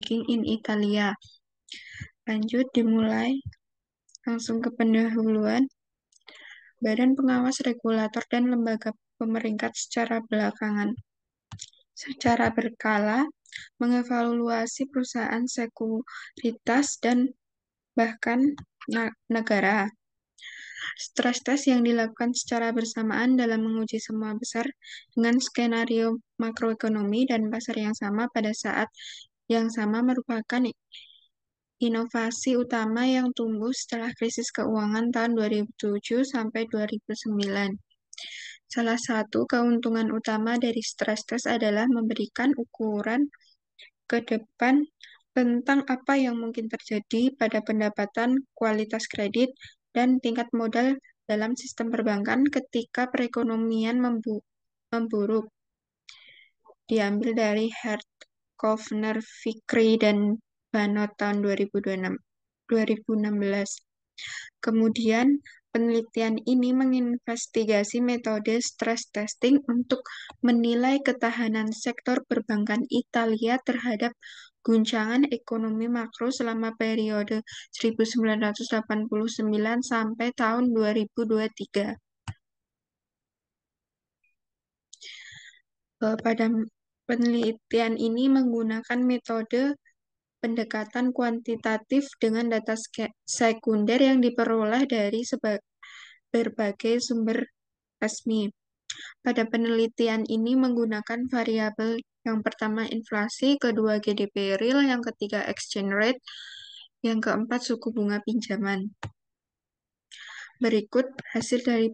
banking in Italia. Lanjut, dimulai. Langsung ke pendahuluan. Badan pengawas regulator dan lembaga pemeringkat secara berkala mengevaluasi perusahaan sekuritas dan bahkan negara. Stress test yang dilakukan secara bersamaan dalam menguji semua besar dengan skenario makroekonomi dan pasar yang sama pada saat yang sama merupakan inovasi utama yang tumbuh setelah krisis keuangan tahun 2007 sampai 2009. Salah satu keuntungan utama dari stress test adalah memberikan ukuran ke depan tentang apa yang mungkin terjadi pada pendapatan, kualitas kredit, dan tingkat modal dalam sistem perbankan ketika perekonomian memburuk. Diambil dari Hart, Kovner, Fikri, dan Banot tahun 2016. Kemudian, penelitian ini menginvestigasi metode stress testing untuk menilai ketahanan sektor perbankan Italia terhadap guncangan ekonomi makro selama periode 1989 sampai tahun 2023. Pada penelitian ini menggunakan metode pendekatan kuantitatif dengan data sekunder yang diperoleh dari berbagai sumber resmi. Pada penelitian ini menggunakan variabel yang pertama inflasi, kedua GDP real, yang ketiga exchange rate, yang keempat suku bunga pinjaman. Berikut hasil dari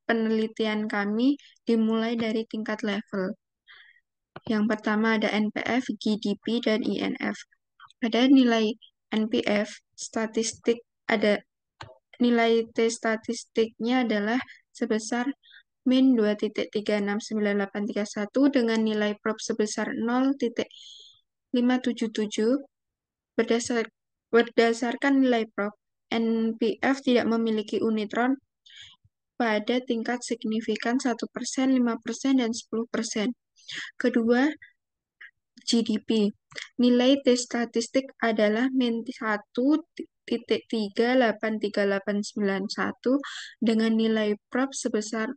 penelitian kami dimulai dari tingkat level. Yang pertama ada NPF, GDP, dan INF. Pada nilai NPF, nilai T statistiknya adalah sebesar min 2.369831 dengan nilai prop sebesar 0.577. Berdasarkan nilai prop, NPF tidak memiliki unitron pada tingkat signifikan 1%, 5%, dan 10%. Kedua, GDP. Nilai T statistik adalah min 1.383891 dengan nilai prop sebesar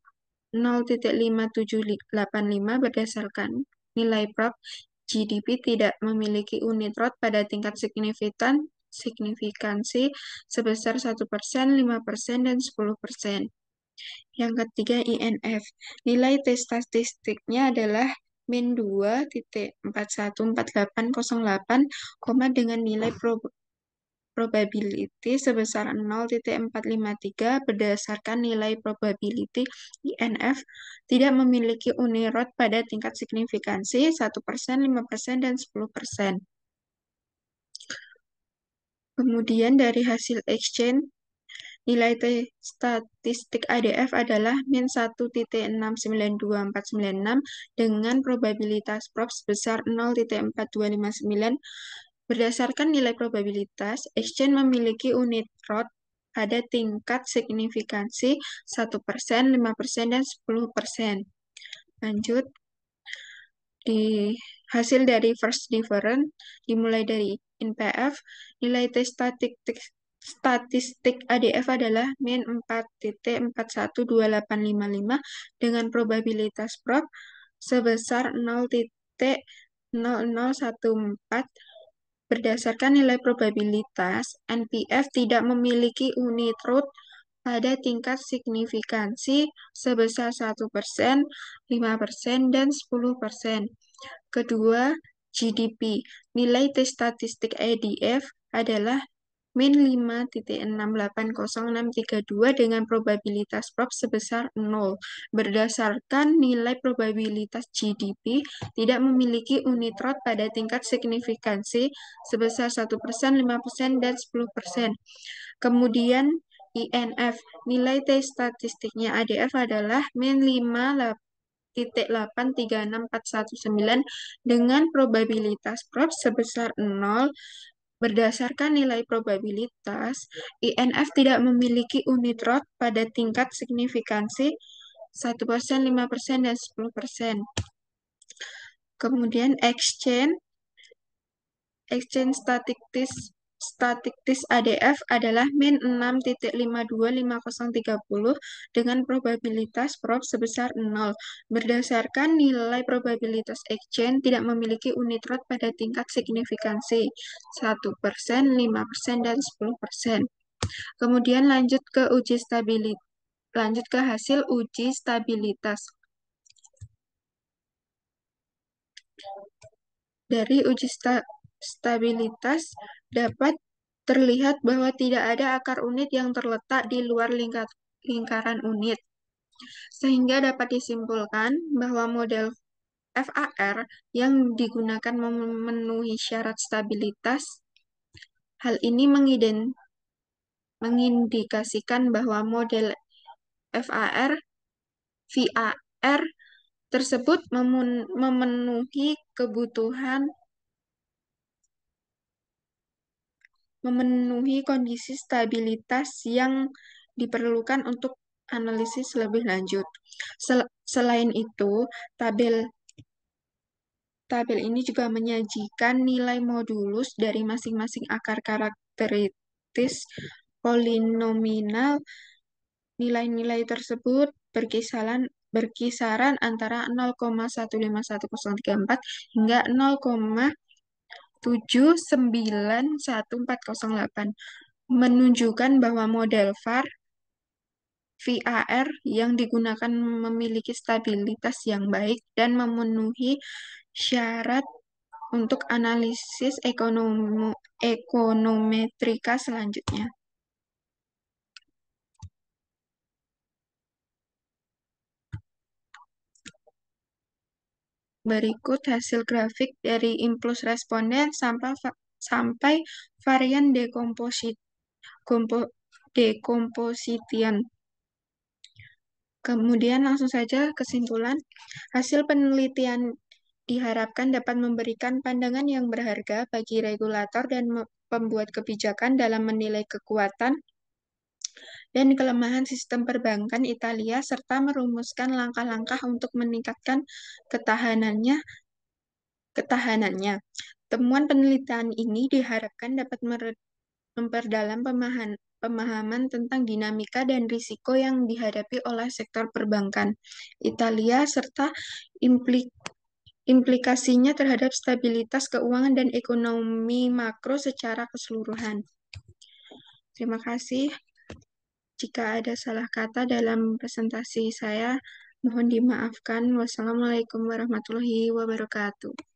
0.5785. Berdasarkan nilai prop, GDP tidak memiliki unitrot pada tingkat signifikansi sebesar 1%, 5%, dan 10%. Yang ketiga, INF. Nilai T statistiknya adalah min 2.414808, dengan nilai probability sebesar 0.453. Berdasarkan nilai probability, INF tidak memiliki unirot pada tingkat signifikansi 1%, 5%, dan 10%. Kemudian dari hasil exchange, nilai T statistik ADF adalah min 1.692.496 dengan probabilitas prop sebesar 0.4259. Berdasarkan nilai probabilitas, exchange memiliki unit rot pada tingkat signifikansi 1%, 5%, dan 10%. Lanjut, di hasil dari first difference, dimulai dari NPF, nilai T statistik ADF adalah min 4.412855 dengan probabilitas prop sebesar 0.0014. Berdasarkan nilai probabilitas, NPF tidak memiliki unit root pada tingkat signifikansi sebesar 1%, 5%, dan 10%. Kedua, GDP. Nilai T statistik ADF adalah min 5.680632 dengan probabilitas prop sebesar 0. Berdasarkan nilai probabilitas GDP tidak memiliki unit rot pada tingkat signifikansi sebesar 1%, 5%, dan 10%. Kemudian INF, nilai T statistiknya ADF adalah min 5.836419 dengan probabilitas prop sebesar 0. Berdasarkan nilai probabilitas, INF tidak memiliki unit rot pada tingkat signifikansi 1%, 5%, dan 10%. Kemudian exchange, exchange statistis ADF adalah min 6,525030 dengan probabilitas prob sebesar 0. Berdasarkan nilai probabilitas exchange tidak memiliki unit rot pada tingkat signifikansi 1%, 5%, dan 10%. Kemudian lanjut ke hasil uji stabilitas. Dari uji stabilitas dapat terlihat bahwa tidak ada akar unit yang terletak di luar lingkaran unit, sehingga dapat disimpulkan bahwa model FAR yang digunakan memenuhi syarat stabilitas. Hal ini mengindikasikan bahwa model FAR, VAR tersebut memenuhi kondisi stabilitas yang diperlukan untuk analisis lebih lanjut. Selain itu, tabel ini juga menyajikan nilai modulus dari masing-masing akar karakteristis polinomial. Nilai-nilai tersebut berkisaran antara 0,151034 hingga 0,7911408, menunjukkan bahwa model VAR yang digunakan memiliki stabilitas yang baik dan memenuhi syarat untuk analisis ekonometrika selanjutnya. Berikut hasil grafik dari impuls responden sampai varian dekompositian. Kemudian langsung saja kesimpulan. Hasil penelitian diharapkan dapat memberikan pandangan yang berharga bagi regulator dan pembuat kebijakan dalam menilai kekuatan dan kelemahan sistem perbankan Italia serta merumuskan langkah-langkah untuk meningkatkan ketahanannya. Temuan penelitian ini diharapkan dapat memperdalam pemahaman tentang dinamika dan risiko yang dihadapi oleh sektor perbankan Italia serta implikasinya terhadap stabilitas keuangan dan ekonomi makro secara keseluruhan. Terima kasih. Jika ada salah kata dalam presentasi saya, mohon dimaafkan. Wassalamualaikum warahmatullahi wabarakatuh.